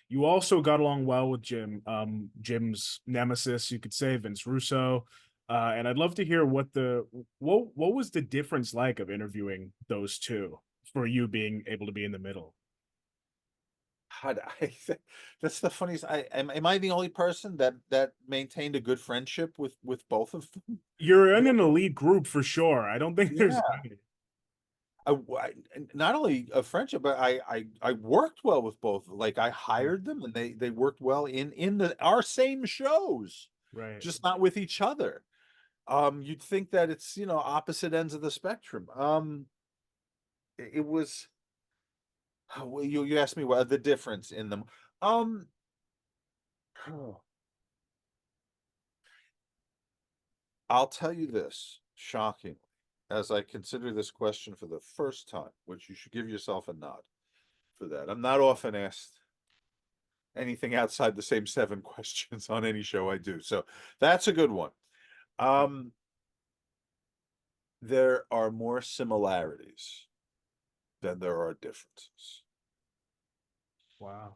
You also got along well with Jim, Jim's nemesis, you could say, Vince Russo. And I'd love to hear what was the difference like of interviewing those two for you being able to be in the middle. God, that's the funniest. Am I the only person that maintained a good friendship with both of them? You're in an elite group for sure. I don't think there's Yeah. many. Not only a friendship, but I worked well with both. Like I hired them, and they worked well in the our same shows, Right. just not with each other. You'd think that it's opposite ends of the spectrum. It was. Well, you asked me what the difference in them. Um, I'll tell you this, shockingly, as I consider this question for the first time, which you should give yourself a nod for that. I'm not often asked anything outside the same seven questions on any show I do. So that's a good one. Um, there are more similarities than there are differences. Wow.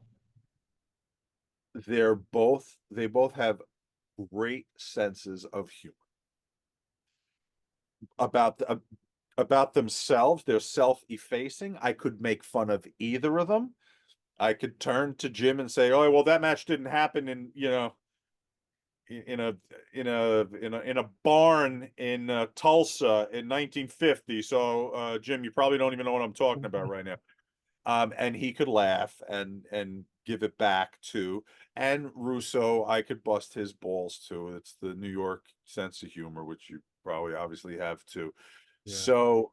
They both have great senses of humor about about themselves. They're self-effacing. I could make fun of either of them. I could turn to Jim and say, "Oh, well, that match didn't happen in a in a barn in Tulsa in 1950. So, Jim, you probably don't even know what I'm talking about right now." And he could laugh and give it back to. And Russo, I could bust his balls too. It's the New York sense of humor, which you probably obviously have too. Yeah. So,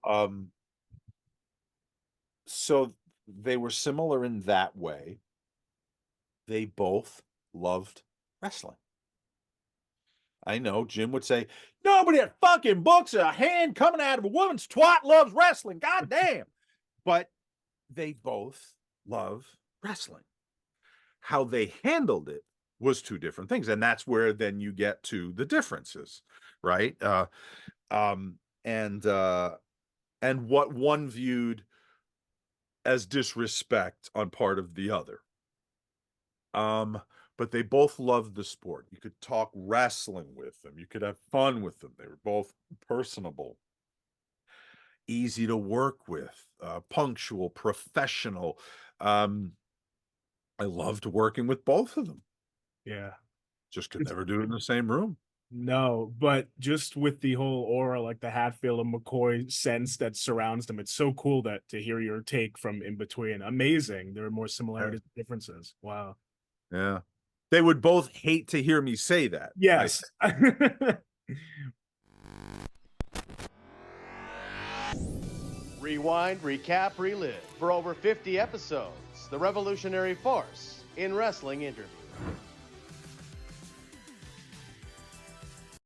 so they were similar in that way. They both loved wrestling. I know Jim would say, nobody that fucking books a hand coming out of a woman's twat loves wrestling. God damn. But they both love wrestling. How they handled it was two different things. And that's where then you get to the differences, right? Um, and and what one viewed as disrespect on part of the other. Um, but they both loved the sport. You could talk wrestling with them. You could have fun with them. They were both personable, easy to work with, punctual, professional. Um, I loved working with both of them. Yeah. Just could never do it in the same room. No, but just with the whole aura, like the Hatfield and McCoy sense that surrounds them, it's so cool that to hear your take from in between. Amazing. There are more Yeah. similarities than differences. Wow. Yeah. They would both hate to hear me say that. Yes. Rewind, recap, relive for over 50 episodes. The revolutionary force in wrestling interview.